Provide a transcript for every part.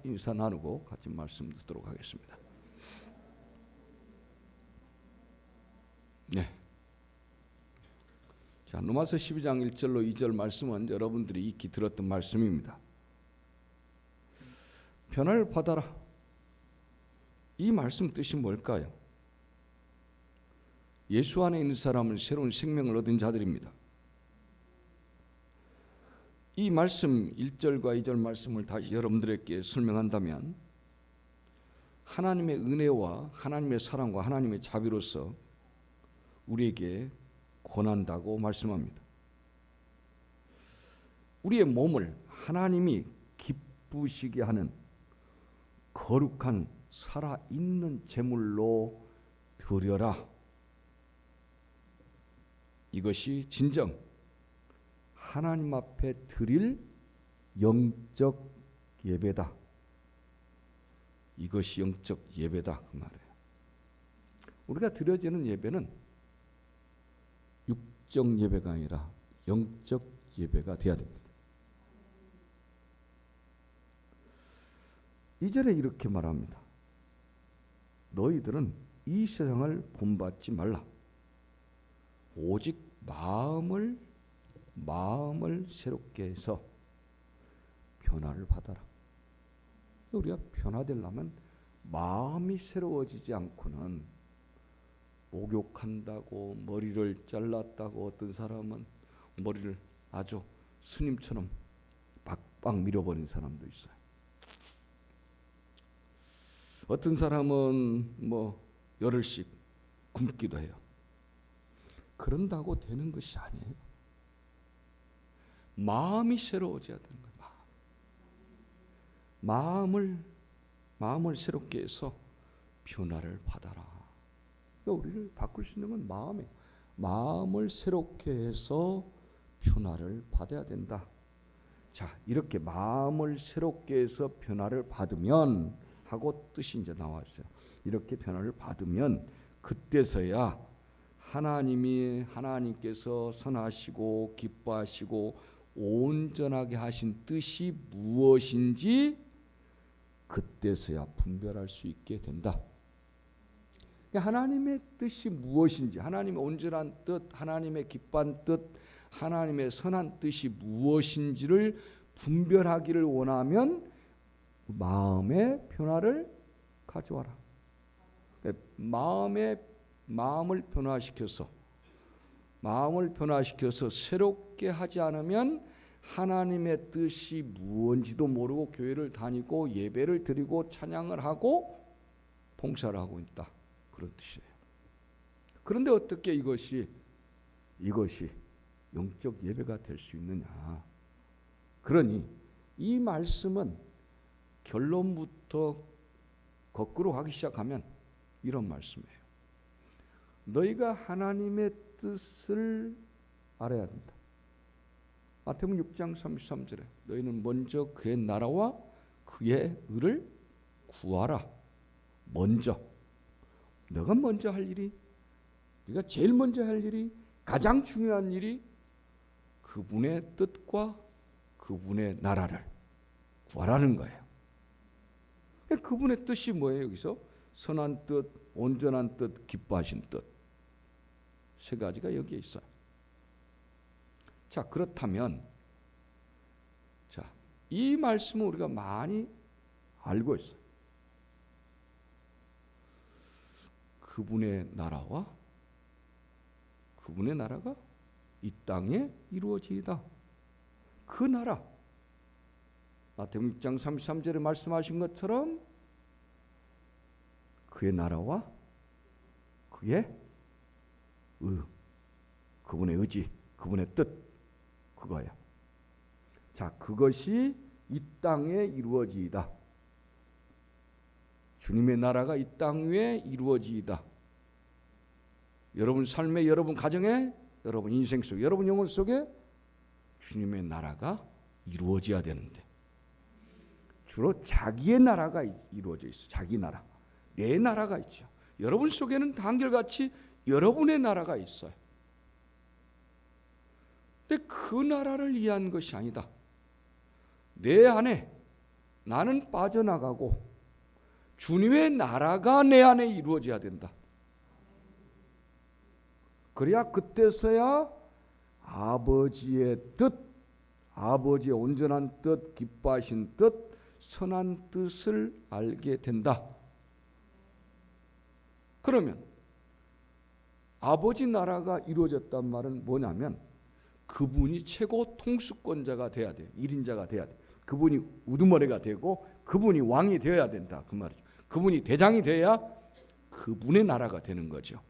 인사 나누고 같이 말씀 듣도록 하겠습니다. 네. 자, 로마서 12장 1절로 2절 말씀은 여러분들이 익히 들었던 말씀입니다. 변화를 받아라. 이 말씀 뜻이 뭘까요? 예수 안에 있는 사람은 새로운 생명을 얻은 자들입니다. 이 말씀 1절과 2절 말씀을 다시 여러분들에게 설명한다면 하나님의 은혜와 하나님의 사랑과 하나님의 자비로서 우리에게 권한다고 말씀합니다. 우리의 몸을 하나님이 기쁘시게 하는 거룩한 살아있는 제물로 드려라. 이것이 진정 하나님 앞에 드릴 영적 예배다. 이것이 영적 예배다 그 말이에요. 우리가 드려지는 예배는 육적 예배가 아니라 영적 예배가 되어야 됩니다. 2절에 이렇게 말합니다. 너희들은 이 세상을 본받지 말라. 오직 마음을 새롭게 해서 변화를 받아라. 우리가 변화되려면 마음이 새로워지지 않고는 목욕한다고 머리를 잘랐다고 어떤 사람은 머리를 아주 스님처럼 박박 밀어버린 사람도 있어요. 어떤 사람은 열흘씩 굶기도 해요. 그런다고 되는 것이 아니에요. 마음이 새로워져야 되는 거예요. 마음을 새롭게 해서 변화를 받아라. 그러니까 우리를 바꿀 수 있는 건 마음이에요. 마음을 새롭게 해서 변화를 받아야 된다. 자, 이렇게 마음을 새롭게 해서 변화를 받으면 하고 뜻이 이제 나와 있어요. 이렇게 변화를 받으면 그때서야 하나님께서 선하시고 기뻐하시고 온전하게 하신 뜻이 무엇인지 그때서야 분별할 수 있게 된다. 하나님의 뜻이 무엇인지, 하나님의 온전한 뜻, 하나님의 기뻐한 뜻, 하나님의 선한 뜻이 무엇인지를 분별하기를 원하면 마음의 변화를 가져와라. 마음을 변화시켜서 새롭게 하지 않으면 하나님의 뜻이 무엇인지도 모르고 교회를 다니고 예배를 드리고 찬양을 하고 봉사를 하고 있다. 그런 뜻이에요. 그런데 어떻게 이것이 영적 예배가 될 수 있느냐? 그러니 이 말씀은 결론부터 거꾸로 가기 시작하면 이런 말씀이에요. 너희가 하나님의 뜻을 알아야 된다. 마태복음 6장 33절에 너희는 먼저 그의 나라와 그의 의를 구하라. 먼저. 너가 먼저 할 일이, 네가 제일 먼저 할 일이, 가장 중요한 일이 그분의 뜻과 그분의 나라를 구하라는 거예요. 그분의 뜻이 뭐예요? 여기서 선한 뜻, 온전한 뜻, 기뻐하신 뜻. 세 가지가 여기에 있어요. 자, 그렇다면 이 말씀은 우리가 많이 알고 있어요. 그분의 나라가 이 땅에 이루어지이다. 그 나라, 마태복음 6장 33절에 말씀하신 것처럼 그의 나라와 그의 그분의 의지, 그분의 뜻, 그거야. 자, 그것이 이 땅에 이루어지이다. 주님의 나라가 이 땅 위에 이루어지이다. 여러분 삶에, 여러분 가정에, 여러분 인생 속에, 여러분 영혼 속에 주님의 나라가 이루어져야 되는데 주로 자기의 나라가 이루어져 있어요. 자기 나라, 내 나라가 있죠. 여러분 속에는 한결같이 여러분의 나라가 있어요. 근데 그 나라를 위한 것이 아니다. 내 안에 나는 빠져나가고 주님의 나라가 내 안에 이루어져야 된다. 그래야 그때서야 아버지의 뜻, 아버지의 온전한 뜻, 기뻐하신 뜻, 선한 뜻을 알게 된다. 그러면 아버지 나라가 이루어졌단 말은 뭐냐면 그분이 최고 통수권자가 돼야 돼요. 1인자가 돼야 돼. 그분이 우두머리가 되고 그분이 왕이 되어야 된다. 그 말이죠. 그분이 대장이 돼야 그분의 나라가 되는 거죠.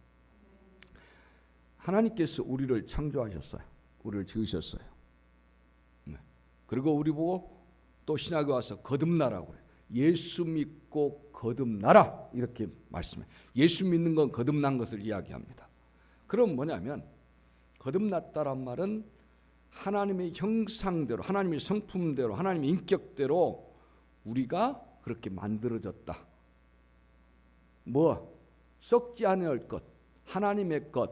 하나님께서 우리를 창조하셨어요. 우리를 지으셨어요. 그리고 우리 보고 또 신학에 와서 거듭나라고 그래요. 예수 믿고 거듭나라 이렇게 말씀해요. 예수 믿는 건 거듭난 것을 이야기합니다. 그럼 뭐냐면 거듭났다란 말은 하나님의 형상대로, 하나님의 성품대로, 하나님의 인격대로 우리가 그렇게 만들어졌다. 뭐 썩지 않을 것, 하나님의 것,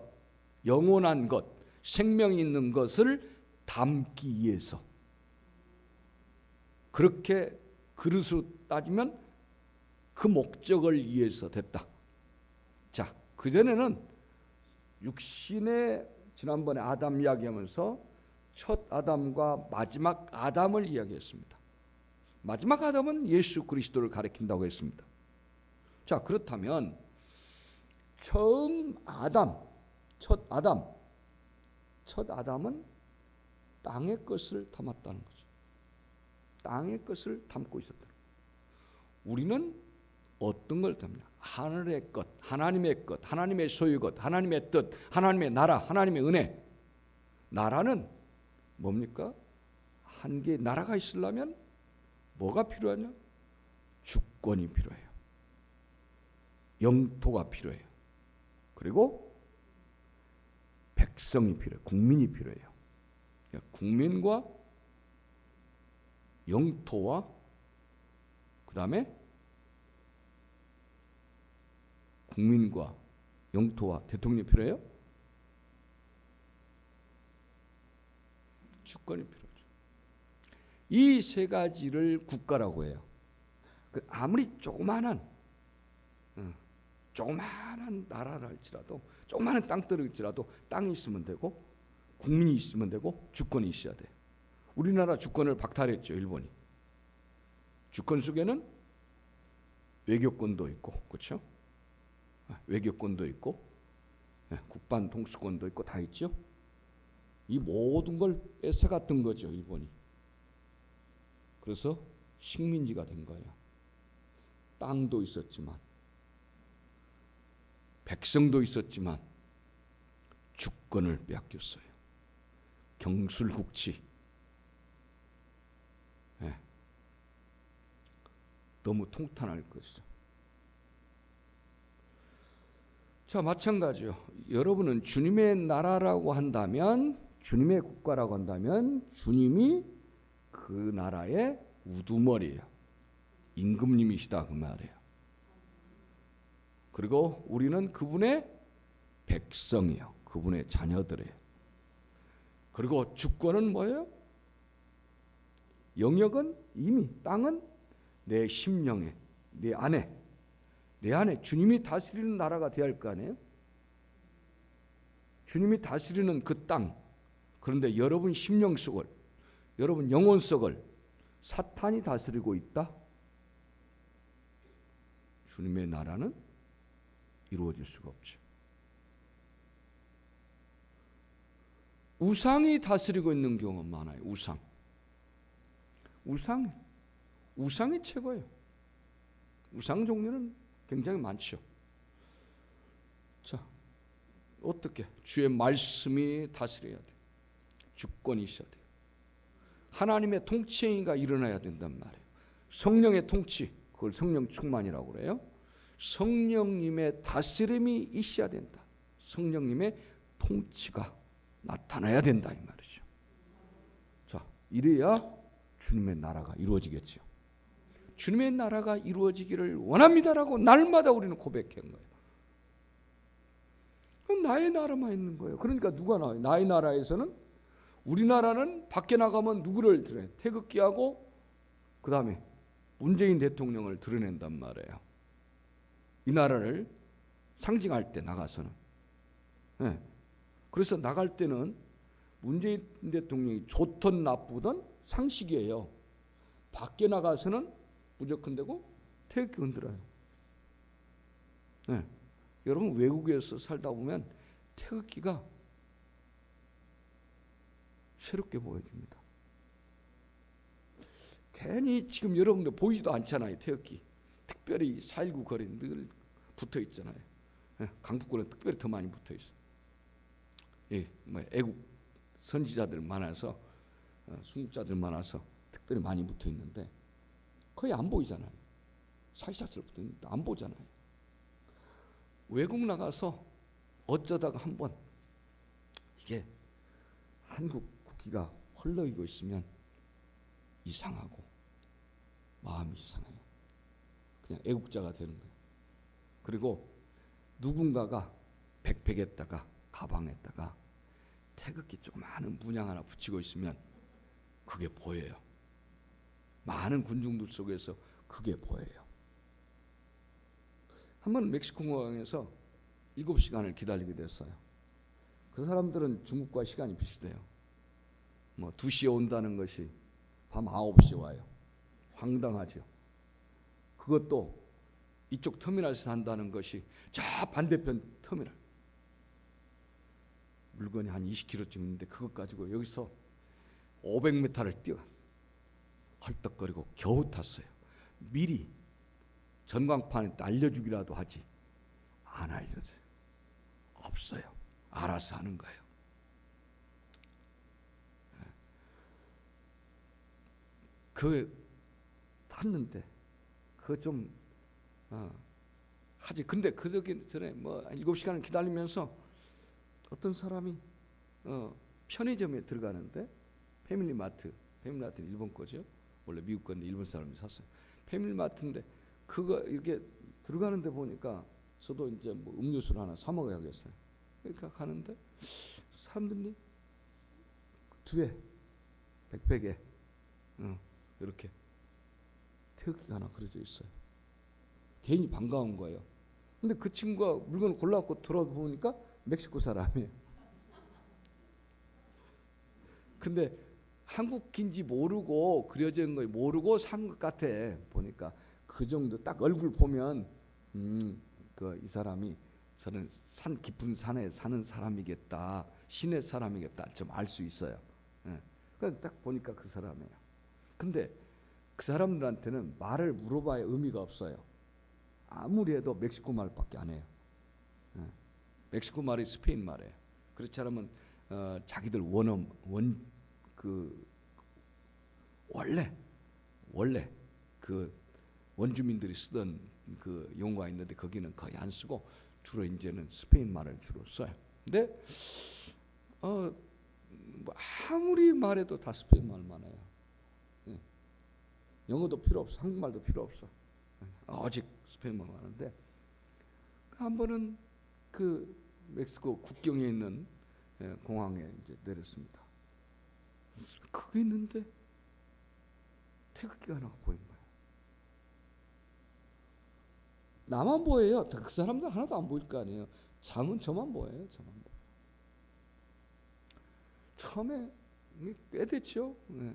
영원한 것, 생명이 있는 것을 담기 위해서 그렇게 그릇으로 따지면 그 목적을 위해서 됐다. 자, 그전에는 육신의 지난번에 아담 이야기하면서 첫 아담과 마지막 아담을 이야기했습니다. 마지막 아담은 예수 그리스도를 가리킨다고 했습니다. 자, 그렇다면 처음 아담, 첫 아담은 땅의 것을 담았다는 거죠. 땅의 것을 담고 있었다. 우리는 어떤 걸 담냐? 하늘의 것, 하나님의 것, 하나님의 소유 것, 하나님의 뜻, 하나님의 나라, 하나님의 은혜. 나라는 뭡니까? 한 개의 나라가 있으려면 뭐가 필요하냐? 주권이 필요해요. 영토가 필요해요. 그리고 백성이 필요해요. 국민이 필요해요. 국민과 영토와 그 다음에 국민과 영토와 대통령이 필요해요? 주권이 필요하죠. 이 세 가지를 국가라고 해요. 아무리 조그마한 나라를 할지라도 조그마한 땅덩어리일지라도 땅이 있으면 되고 국민이 있으면 되고 주권이 있어야 돼요. 우리나라 주권을 박탈했죠. 일본이. 주권 속에는 외교권도 있고, 그렇죠? 외교권도 있고 국반 통수권도 있고 다 있죠. 이 모든 걸 뺏어갔던 거죠, 일본이. 그래서 식민지가 된 거예요. 땅도 있었지만 백성도 있었지만 주권을 빼앗겼어요. 경술국치. 너무 통탄할 것이죠. 자, 마찬가지요. 여러분은 주님의 나라라고 한다면, 주님의 국가라고 한다면 주님이 그 나라의 우두머리예요. 임금님이시다 그 말이에요. 그리고 우리는 그분의 백성이요. 그분의 자녀들이에요. 그리고 주권은 뭐예요? 영역은 이미 땅은 내 심령에, 내 안에 주님이 다스리는 나라가 되어야 할 거 아니에요? 주님이 다스리는 그 땅. 그런데 여러분 심령 속을, 여러분 영혼 속을 사탄이 다스리고 있다? 주님의 나라는 이루어질 수가 없죠. 우상이 다스리고 있는 경우가 많아요. 우상이 최고예요. 우상 종류는 굉장히 많죠. 자, 어떻게? 주의 말씀이 다스려야 돼. 주권이 있어야 돼요. 하나님의 통치행위가 일어나야 된단 말이에요. 성령의 통치, 그걸 성령 충만이라고 그래요. 성령님의 다스림이 있어야 된다. 성령님의 통치가 나타나야 된다 이 말이죠. 자, 이래야 주님의 나라가 이루어지겠죠. 주님의 나라가 이루어지기를 원합니다라고 날마다 우리는 고백한 거예요. 나의 나라만 있는 거예요. 그러니까 누가 나와요? 나의 나라에서는 우리나라는 밖에 나가면 누구를 들어요? 태극기하고 그 다음에 문재인 대통령을 드러낸단 말이에요. 이 나라를 상징할 때 나가서는. 네. 그래서 나갈 때는 문재인 대통령이 좋든 나쁘든 상식이에요. 밖에 나가서는 무조건 되고 태극기 흔들어요. 네. 여러분 외국에서 살다 보면 태극기가 새롭게 보여집니다. 괜히 지금 여러분들 보이지도 않잖아요. 태극기. 특별히 4.19 거리 늘 붙어 있잖아요. 네. 강북권은 특별히 더 많이 붙어 있어요. 예, 뭐 애국 선지자들 많아서 순국자들 많아서 특별히 많이 붙어 있는데 거의 안 보이잖아요. 사시사철 붙어 있는데 안 보잖아요. 외국 나가서 어쩌다가 한번 이게 한국 국기가 헐렁이고 있으면 이상하고 마음이 이상해요. 그냥 애국자가 되는 거예요. 그리고 누군가가 백팩에다가 가방에다가 태극기 조그마한 문양 하나 붙이고 있으면 그게 보여요. 많은 군중들 속에서 그게 보여요. 한번 멕시코 공항에서 7시간을 기다리게 됐어요. 그 사람들은 중국과 시간이 비슷해요. 뭐 2시에 온다는 것이 밤 9시에 와요. 황당하죠. 그것도 이쪽 터미널에서 한다는 것이 저 반대편 터미널. 물건이 한 20kg쯤 있는데 그것 가지고 여기서 500m를 뛰어 헐떡거리고 겨우 탔어요. 미리 전광판에 알려주기라도 하지 안 알려줘요. 없어요. 알아서 하는 거예요. 그 탔는데 그 좀 하지. 근데 그저기 전에 뭐 7시간을 기다리면서 어떤 사람이 편의점에 들어가는데 패밀리마트는 일본 거죠. 원래 미국 건데 일본 사람이 샀어요. 패밀리마트인데 그거 이렇게 들어가는데 보니까 저도 이제 뭐 음료수를 하나 사 먹어야겠어요. 그러니까 가는데 사람들이 뒤에 백팩에 이렇게 태극기가 하나 그려져 있어요. 괜히 반가운 거예요. 근데 그 친구가 물건을 골라갖고 들어보니까 멕시코 사람이에요. 근데 한국인지 모르고 그려진 거 모르고 산 것 같아. 보니까 그 정도 딱 얼굴 보면 이 사람이 저는 산 깊은 산에 사는 사람이겠다, 신의 사람이겠다 좀 알 수 있어요. 예. 그러니까 딱 보니까 그 사람이에요. 근데 그 사람들한테는 말을 물어봐야 의미가 없어요. 아무리 해도 멕시코 말밖에 안 해요. 예. 멕시코 말이 스페인 말이에요. 그렇지 않으면 자기들 원래 그 원주민들이 쓰던 그 용어가 있는데 거기는 거의 안 쓰고 주로 이제는 스페인 말을 주로 써요. 근데 뭐 아무리 말해도 다 스페인 말만 해요. 예. 영어도 필요 없어, 한국말도 필요 없어. 오직 스페인 말만 하는데 한 번은 그 멕시코 국경에 있는 공항에 이제 내렸습니다. 그게 있는데 태극기가 하나가 보인 거예요. 나만 보여요. 그 사람들 하나도 안 보일 거 아니에요. 저만 보여요. 저만 보여. 처음에 꽤 됐죠. 네.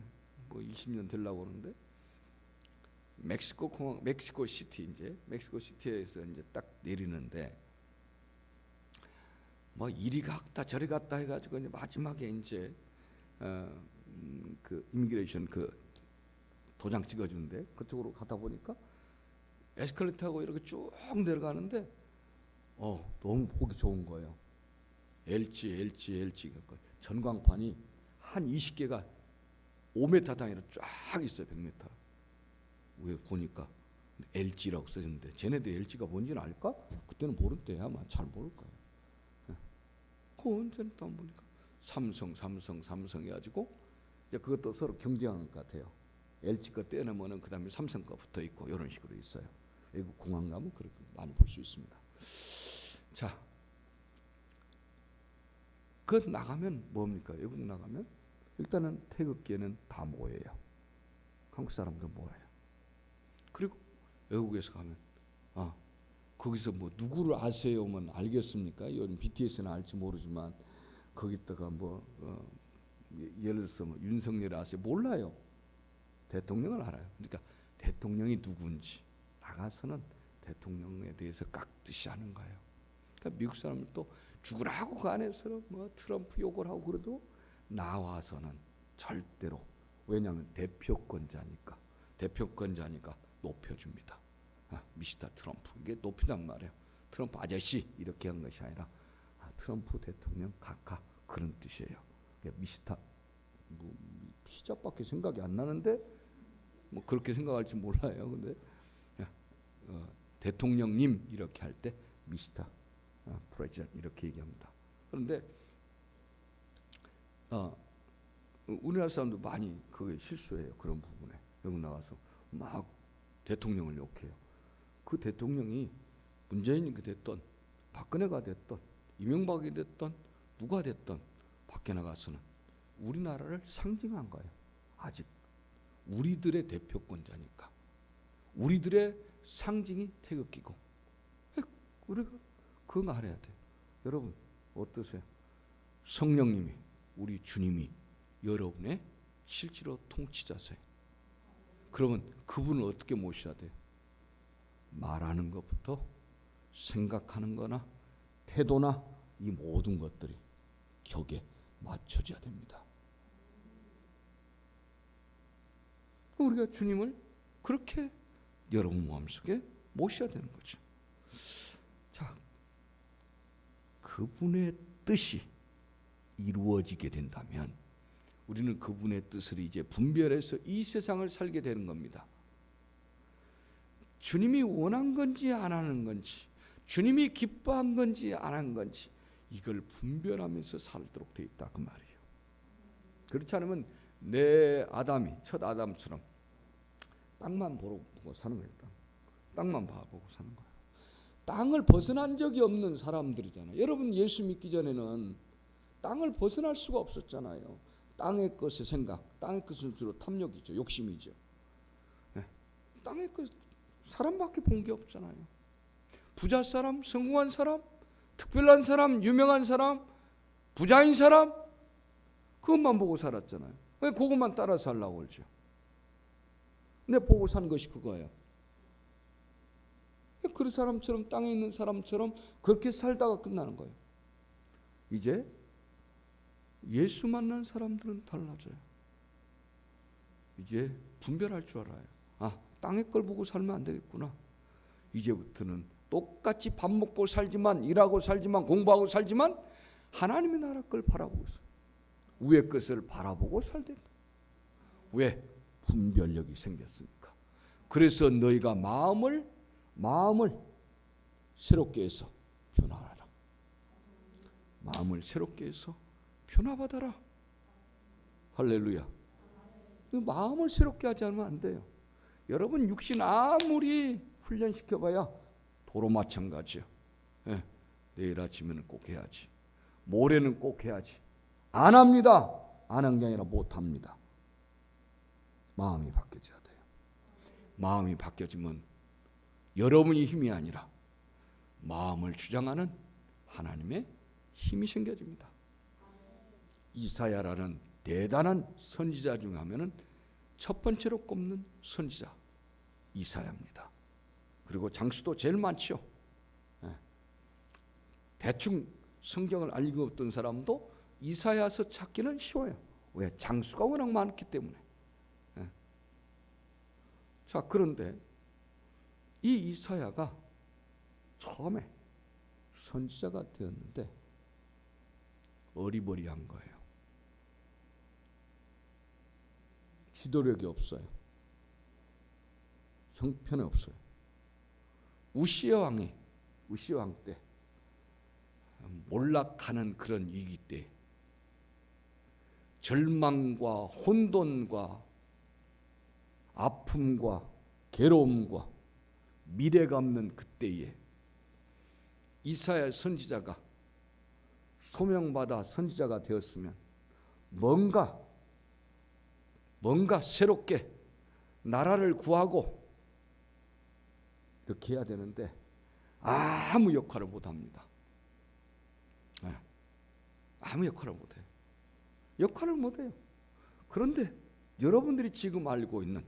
뭐 20년 되려고 하는데 멕시코 공항, 멕시코 시티에서 이제 딱 내리는데 뭐 이리 갔다 저리 갔다 해가지고 이제 마지막에 이제 그 이미그레이션 그 도장 찍어주는데 그쪽으로 가다 보니까 에스컬레이터 타고 이렇게 쭉 내려가는데 너무 보기 좋은 거예요. LG 전광판이 한 20개가 5m 단위로 쫙 있어요. 100m 위에 보니까 LG라고 써졌는데 쟤네들 LG가 뭔지는 알까? 그때는 모를 때야 아마 잘 모를 거예요. 그 언제는 또 보니까 삼성 해가지고 이제 그것도 서로 경쟁하는 것 같아요. LG 거 떼어내면은 그 다음에 삼성 거 붙어 있고 이런 식으로 있어요. 외국 공항 가면 그렇게 많이 볼 수 있습니다. 자, 그 나가면 뭡니까? 외국 나가면 일단은 태극기에는 다 모여요. 한국 사람도 모여요. 외국에서 가면 거기서 뭐 누구를 아세요면 알겠습니까? 이건 BTS는 알지 모르지만 거기다가 뭐 예를 들어서 뭐 윤석열 아세요? 몰라요. 대통령을 알아요. 그러니까 대통령이 누군지 나가서는 대통령에 대해서 깍듯이 하는 거예요. 그러니까 미국 사람은 또 죽으라고 그 안에서 뭐 트럼프 욕을 하고 그래도 나와서는 절대로, 왜냐하면 대표권자니까 높여줍니다. 미스터 트럼프, 이게 높이단 말이에요. 트럼프 아저씨 이렇게 한 것이 아니라 트럼프 대통령 각하, 그런 뜻이에요. 미스터 뭐 피자밖에 생각이 안 나는데 뭐 그렇게 생각할지 몰라요. 근데 대통령님 이렇게 할 때 미스터 프레지던트 이렇게 얘기합니다. 그런데 우리나라 사람도 많이 그게 실수해요. 그런 부분에 여기 나와서 막 대통령을 욕해요. 그 대통령이 문재인이 됐던 박근혜가 됐던 이명박이 됐던 누가 됐던 밖에 나가서는 우리나라를 상징한 거예요. 아직 우리들의 대표권자니까 우리들의 상징이 태극기고 우리가 그거 알아야 돼요. 여러분 어떠세요? 성령님이, 우리 주님이 여러분의 실제로 통치자세요. 그러면 그분을 어떻게 모셔야 돼요? 말하는 것부터 생각하는 거나 태도나 이 모든 것들이 격에 맞춰져야 됩니다. 우리가 주님을 그렇게 여러분 마음속에 모셔야 되는 거죠. 자, 그분의 뜻이 이루어지게 된다면 우리는 그분의 뜻을 이제 분별해서 이 세상을 살게 되는 겁니다. 주님이 원한 건지 안 하는 건지, 주님이 기뻐한 건지 안 한 건지 이걸 분별하면서 살도록 돼 있다 그 말이에요. 그렇지 않으면 내 아담이 첫 아담처럼 땅만 보고 사는 거예요. 땅만 봐보고 사는 거예요. 땅을 벗어난 적이 없는 사람들이잖아요. 여러분 예수 믿기 전에는 땅을 벗어날 수가 없었잖아요. 땅의 것의 생각, 땅의 것은 주로 탐욕이죠. 욕심이죠. 네. 땅의 것, 사람밖에 본 게 없잖아요. 부자 사람, 성공한 사람, 특별한 사람, 유명한 사람, 부자인 사람, 그것만 보고 살았잖아요. 왜 그것만 따라 살라고 그러죠? 근데 보고 산 것이 그거예요. 그 사람처럼, 땅에 있는 사람처럼 그렇게 살다가 끝나는 거예요. 이제 예수 만난 사람들은 달라져요. 이제 분별할 줄 알아요. 땅의 걸 보고 살면 안 되겠구나. 이제부터는 똑같이 밥 먹고 살지만, 일하고 살지만, 공부하고 살지만 하나님의 나라 걸 바라보고 있어. 위의 것을 바라보고 살된다. 왜? 분별력이 생겼으니까. 그래서 너희가 마음을 새롭게 해서 변화하라. 마음을 새롭게 해서 변화받아라. 할렐루야. 마음을 새롭게 하지 않으면 안 돼요. 여러분 육신 아무리 훈련시켜봐야 도로 마찬가지요. 내일 아침에는 꼭 해야지. 모레는 꼭 해야지. 안 합니다. 안 한 게 아니라 못합니다. 마음이 바뀌어져야 돼요. 마음이 바뀌어지면 여러분이 힘이 아니라 마음을 주장하는 하나님의 힘이 생겨집니다. 이사야라는 대단한 선지자 중 하면은 첫 번째로 꼽는 선지자 이사야입니다. 그리고 장수도 제일 많죠. 대충 성경을 알고 없던 사람도 이사야서 찾기는 쉬워요. 왜? 장수가 워낙 많기 때문에. 자, 그런데 이 이사야가 처음에 선지자가 되었는데 어리버리한 거예요. 지도력이 없어요. 형편이 없어요. 우시야 왕 때 몰락하는 그런 위기 때 절망과 혼돈과 아픔과 괴로움과 미래가 없는 그때에 이사야 선지자가 소명받아 선지자가 되었으면 뭔가 새롭게 나라를 구하고 이렇게 해야 되는데 아무 역할을 못합니다. 아무 역할을 못해요. 역할을 못해요. 그런데 여러분들이 지금 알고 있는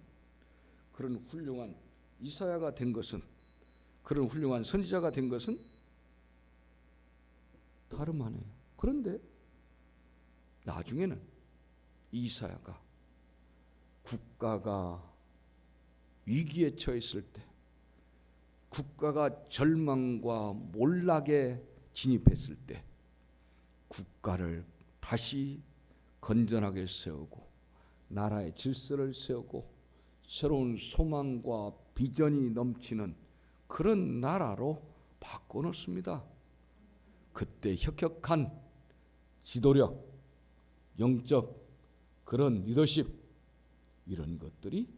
그런 훌륭한 이사야가 된 것은, 그런 훌륭한 선지자가 된 것은 다름 아니에요. 그런데 나중에는 이사야가 국가가 위기에 처했을 때, 국가가 절망과 몰락에 진입했을 때 국가를 다시 건전하게 세우고 나라의 질서를 세우고 새로운 소망과 비전이 넘치는 그런 나라로 바꿔놓습니다. 그때 혁혁한 지도력, 영적 그런 리더십, 이런 것들이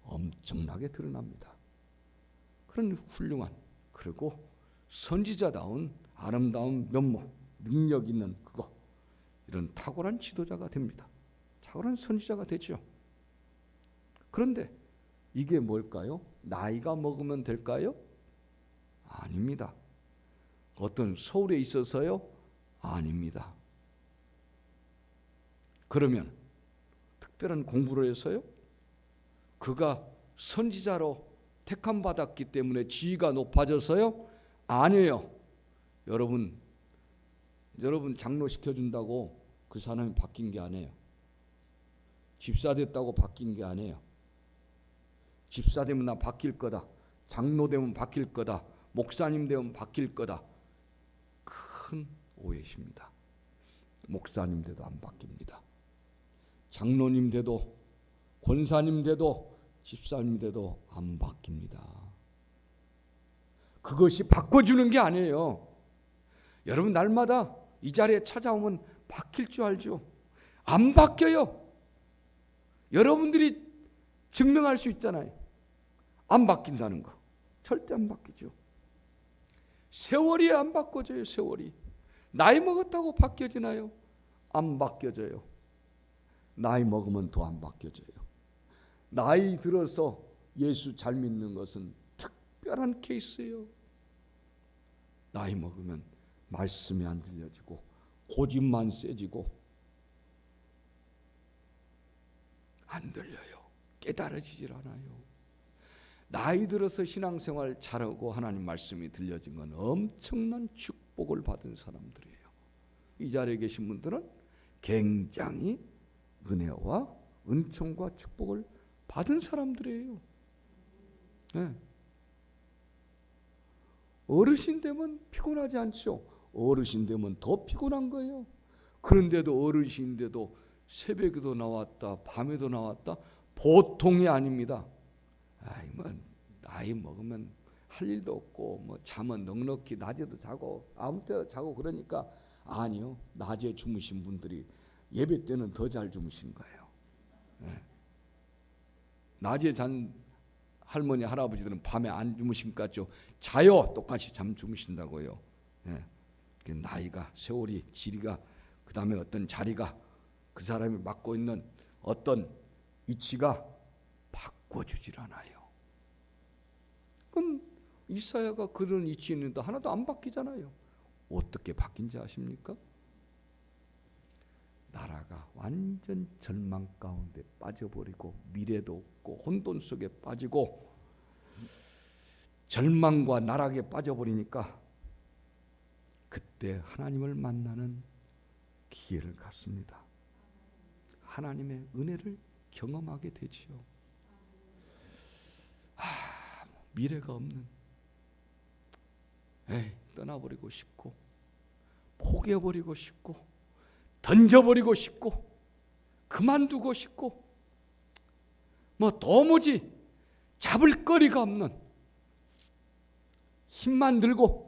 엄청나게 드러납니다. 그런 훌륭한, 그리고 선지자다운 아름다운 면모, 능력 있는 그거, 이런 탁월한 지도자가 됩니다. 탁월한 선지자가 되죠. 그런데 이게 뭘까요? 나이가 먹으면 될까요? 아닙니다. 어떤 서울에 있어서요? 아닙니다. 그러면 특별한 공부를 해서요? 그가 선지자로 택함 받았기 때문에 지위가 높아져서요? 아니에요. 여러분 장로 시켜준다고 그 사람이 바뀐 게 아니에요. 집사 됐다고 바뀐 게 아니에요. 집사 되면 나 바뀔 거다, 장로 되면 바뀔 거다, 목사님 되면 바뀔 거다. 큰 오해십니다. 목사님 돼도 안 바뀝니다. 장로님 돼도, 권사님 돼도, 집사님 돼도 안 바뀝니다. 그것이 바꿔주는 게 아니에요. 여러분 날마다 이 자리에 찾아오면 바뀔 줄 알죠? 안 바뀌어요. 여러분들이 증명할 수 있잖아요. 안 바뀐다는 거. 절대 안 바뀌죠. 세월이 안 바꿔져요. 세월이. 나이 먹었다고 바뀌어지나요? 안 바뀌어져요. 나이 먹으면 더 안 바뀌어져요. 나이 들어서 예수 잘 믿는 것은 특별한 케이스예요. 나이 먹으면 말씀이 안 들려지고 고집만 세지고 안 들려요. 깨달아지질 않아요. 나이 들어서 신앙생활 잘하고 하나님 말씀이 들려진 건 엄청난 축복을 받은 사람들이에요. 이 자리에 계신 분들은 굉장히 은혜와 은총과 축복을 받은 사람들이에요. 네. 어르신 되면 피곤하지 않죠. 어르신 되면 더 피곤한 거예요. 그런데도 어르신인데도 새벽에도 나왔다, 밤에도 나왔다, 보통이 아닙니다. 나이 먹으면 할 일도 없고 뭐 잠은 넉넉히 낮에도 자고 아무 때나 자고 그러니까, 아니요. 낮에 주무신 분들이 예배 때는 더 잘 주무신 거예요. 네. 낮에 잔 할머니 할아버지들은 밤에 안 주무신가 죠. 자요. 똑같이 잠 주무신다고요. 네. 나이가, 세월이, 지리가, 그 다음에 어떤 자리가, 그 사람이 맡고 있는 어떤 위치가 바꿔주질 않아요. 그럼 이사야가 그런 위치에 있는데 하나도 안 바뀌잖아요. 어떻게 바뀐지 아십니까? 나라가 완전 절망 가운데 빠져버리고 미래도 없고 혼돈 속에 빠지고 절망과 나락에 빠져버리니까 그때 하나님을 만나는 기회를 갖습니다. 하나님의 은혜를 경험하게 되지요. 미래가 없는, 떠나버리고 싶고 포기해버리고 싶고 던져버리고 싶고 그만두고 싶고 뭐 도무지 잡을 거리가 없는, 힘만 들고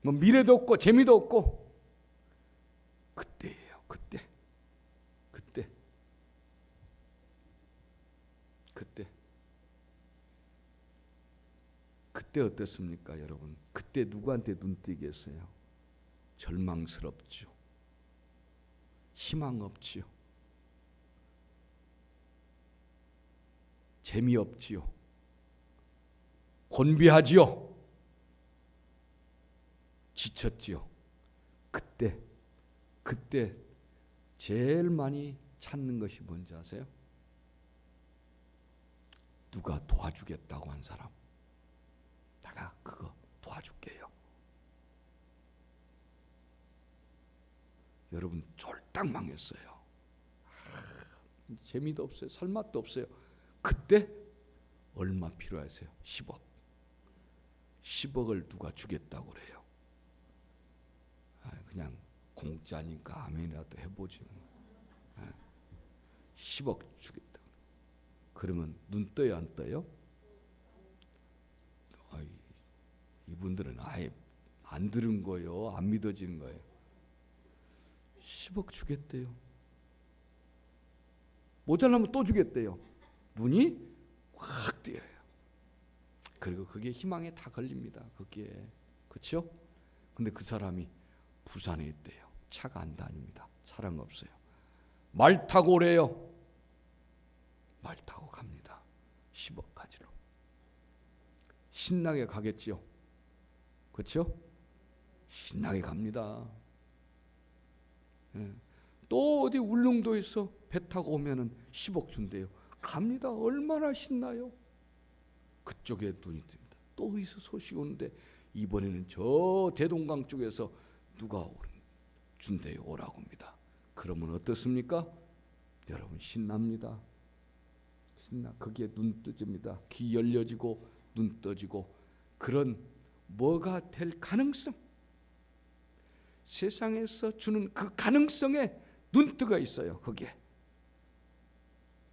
뭐 미래도 없고 재미도 없고, 그때예요. 그때 어땠습니까, 여러분? 그때 누구한테 눈뜨겠어요? 절망스럽죠. 희망 없지요. 재미없지요. 곤비하지요. 지쳤지요. 그때 제일 많이 찾는 것이 뭔지 아세요? 누가 도와주겠다고 한 사람. 내가 그거 도와줄게요. 여러분 쫄딱 망했어요. 재미도 없어요. 살맛도 없어요. 그때 얼마 필요하세요? 10억. 10억을 누가 주겠다고 그래요. 그냥 공짜니까 아멘이라도 해보지. 10억 주겠다. 그러면 눈 떠요, 안 떠요? 이분들은 아예 안 들은 거예요. 안 믿어지는 거예요. 10억 주겠대요. 모자라면 또 주겠대요. 눈이 확 뜨여요. 그리고 그게 희망에 다 걸립니다. 그게. 그렇죠? 근데 그 사람이 부산에 있대요. 차가 안 다닙니다. 차량 없어요. 말 타고 오래요. 말 타고 갑니다. 10억 가지로. 신나게 가겠지요. 그렇죠? 신나게 갑니다. 예. 또 어디 울릉도에서 배 타고 오면은 10억 준대요. 갑니다. 얼마나 신나요? 그쪽에 눈이 뜹니다. 또 어디서 소식이 오는데 이번에는 저 대동강 쪽에서 누가 준대요. 오라고 합니다. 그러면 어떻습니까? 여러분 신납니다. 신나. 거기에 눈 뜨집니다. 귀 열려지고 눈 떠지고 그런 뭐가 될 가능성, 세상에서 주는 그 가능성에 눈뜨가 있어요. 거기에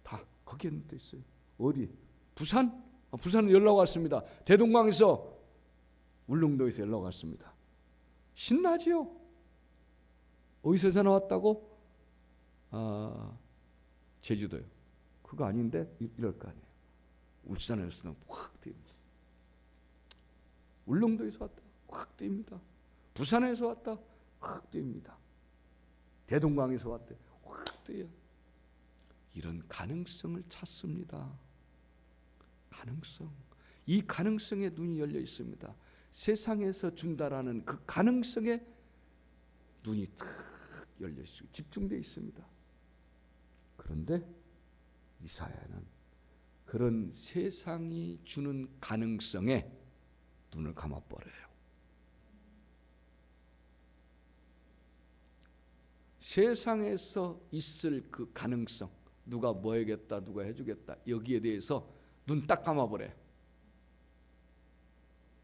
다 거기에 눈뜨 있어요. 어디? 부산? 부산은 연락 왔습니다. 대동강에서 울릉도에서 연락 왔습니다. 신나지요? 어디서 전화 왔다고? 제주도요. 그거 아닌데? 이럴 거 아니에요. 울산에서는 확 뜹니다. 울릉도에서 왔다. 확 뜹니다. 부산에서 왔다. 확 뜹니다. 대동강에서 왔대. 확 떠요. 이런 가능성을 찾습니다. 가능성. 이 가능성에 눈이 열려 있습니다. 세상에서 준다라는 그 가능성에 눈이 탁 열려 있고 집중되어 있습니다. 그런데 이사야는 그런 세상이 주는 가능성에 눈을 감아버려요. 세상에서 있을 그 가능성, 누가 뭐 해겠다, 누가 해주겠다, 여기에 대해서 눈 딱 감아버려요.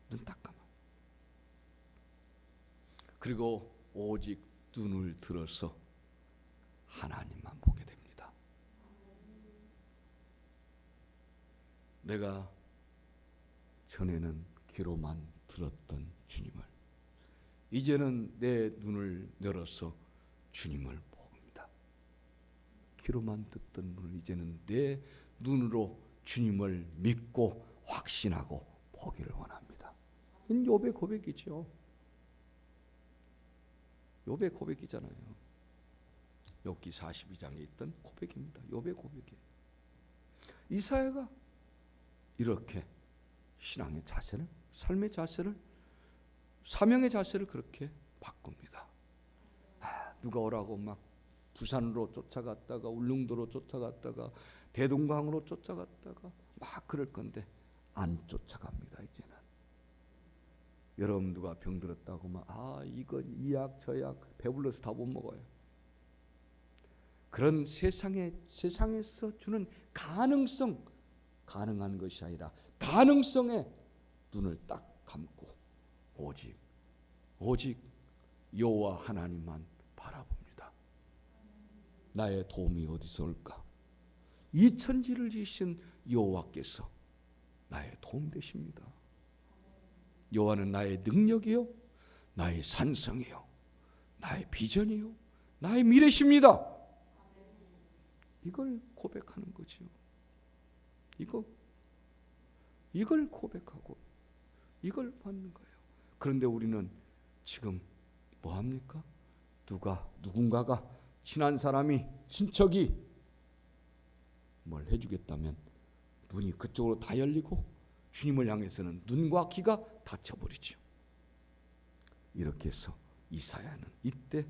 눈 딱 감아. 그리고 오직 눈을 들어서 하나님만 보게 됩니다. 내가 전에는 귀로만 들었던 주님을, 이제는 내 눈을 열어서 주님을 봅니다. 귀로만 듣던 분을 이제는 내 눈으로 주님을 믿고 확신하고 보기를 원합니다. 이건 욥의 고백이죠. 욥의 고백이잖아요. 욥기 42장에 있던 고백입니다. 욥의 고백이에요. 이사야가 이렇게 신앙의 자세를, 삶의 자세를, 사명의 자세를 그렇게 바꿉니다. 누가 오라고 막 부산으로 쫓아갔다가 울릉도로 쫓아갔다가 대동강으로 쫓아갔다가 막 그럴 건데 안 쫓아갑니다. 이제는. 여러분 누가 병들었다고 막 이건 이 약 저 약 배불러서 다 못 먹어요. 그런 세상에서 주는 가능성, 가능한 것이 아니라 가능성에 눈을 딱 감고 오직 여호와 하나님만 바라봅니다. 나의 도움이 어디서 올까? 이 천지를 지으신 여호와께서 나의 도움 되십니다. 여호와는 나의 능력이요, 나의 산성이요, 나의 비전이요, 나의 미래십니다. 이걸 고백하는 거죠. 이걸 고백하고 이걸 받는 거예요. 그런데 우리는 지금 뭐 합니까? 누군가가 친한 사람이, 친척이 뭘 해주겠다면 눈이 그쪽으로 다 열리고 주님을 향해서는 눈과 귀가 닫혀버리죠. 이렇게 해서 이사야는 이때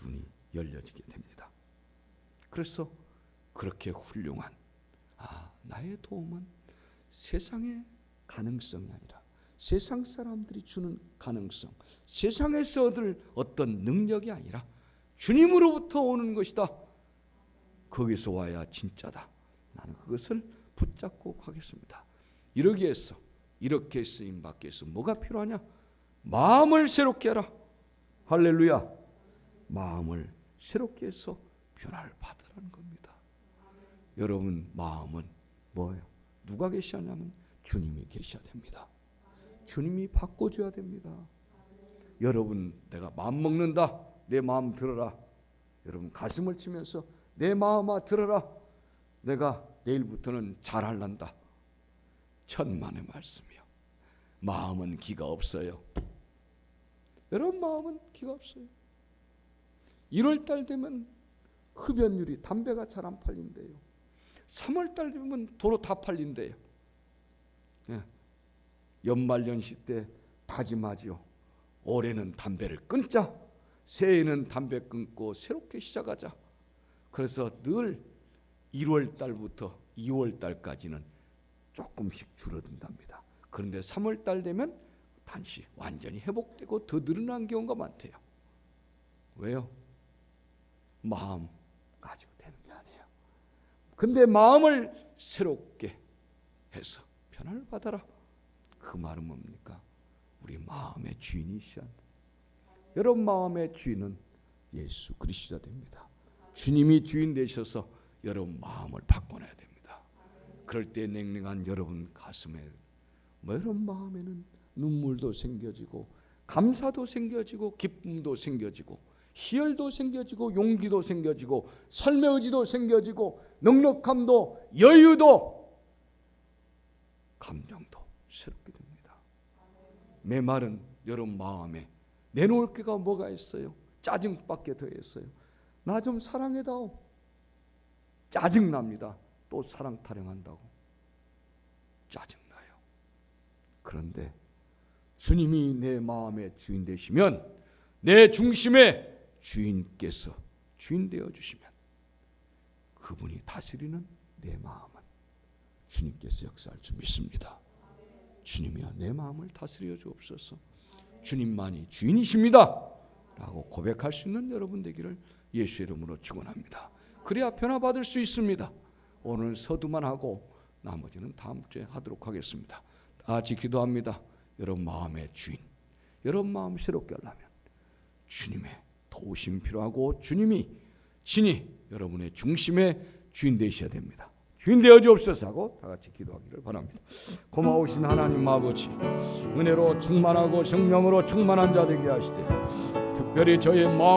눈이 열려지게 됩니다. 그래서 그렇게 훌륭한 나의 도움은 세상의 가능성이 아니라 세상 사람들이 주는 가능성, 세상에서 얻을 어떤 능력이 아니라 주님으로부터 오는 것이다. 거기서 와야 진짜다. 나는 그것을 붙잡고 가겠습니다. 이러기 위해서 이렇게 쓰임 받기 위해서 뭐가 필요하냐? 마음을 새롭게 하라. 할렐루야. 마음을 새롭게 해서 변화를 받으라는 겁니다. 여러분 마음은 뭐예요? 누가 계시냐면 주님이 계셔야 됩니다. 주님이 바꿔줘야 됩니다. 여러분 내가 마음 먹는다. 내 마음 들어라. 여러분 가슴을 치면서 내 마음아 들어라. 내가 내일부터는 잘할란다. 천만의 말씀이요. 마음은 기가 없어요. 여러분 마음은 기가 없어요. 1월달 되면 흡연율이 담배가 잘 안 팔린대요. 3월달 되면 도로 다 팔린대요. 연말연시 때 다짐하죠. 올해는 담배를 끊자. 새해에는 담배 끊고 새롭게 시작하자. 그래서 늘 1월달부터 2월달까지는 조금씩 줄어든답니다. 그런데 3월달 되면 다시 완전히 회복되고 더 늘어난 경우가 많대요. 왜요? 마음 가지고 되는 게 아니에요. 근데 마음을 새롭게 해서 변화를 받아라. 그 말은 뭡니까? 우리 마음의 주인이시야. 여러분 마음의 주인은 예수 그리스도가 됩니다. 주님이 주인 되셔서 여러분 마음을 바꿔놔야 됩니다. 그럴 때 냉랭한 여러분 가슴에 여러분 마음에는 눈물도 생겨지고 감사도 생겨지고 기쁨도 생겨지고 희열도 생겨지고 용기도 생겨지고 삶의 의지도 생겨지고 넉넉함도 여유도 감정도 새롭게 됩니다. 메말은 여러분 마음에 내놓을 게가 뭐가 있어요? 짜증밖에 더 있어요. 나 좀 사랑해다오. 짜증납니다. 또 사랑 타령한다고 짜증나요. 그런데 주님이 내 마음의 주인 되시면 내 중심에 주인께서 주인 되어 주시면 그분이 다스리는 내 마음은 주님께서 역사할 줄 믿습니다. 주님이여 내 마음을 다스려 주옵소서. 주님만이 주인이십니다 라고 고백할 수 있는 여러분 되기를 예수 이름으로 축원합니다. 그래야 변화받을 수 있습니다. 오늘 서두만 하고 나머지는 다음 주에 하도록 하겠습니다. 다 같이 기도합니다. 여러분 마음의 주인, 여러분 마음 새롭게 하려면 주님의 도우심 필요하고 주님이 친히 여러분의 중심의 주인 되셔야 됩니다. 주인 되어 주옵소서 하고 다 같이 기도하기를 바랍니다. 고마우신 하나님 아버지, 은혜로 충만하고 성령으로 충만한 자 되게 하시되 특별히 저의 마음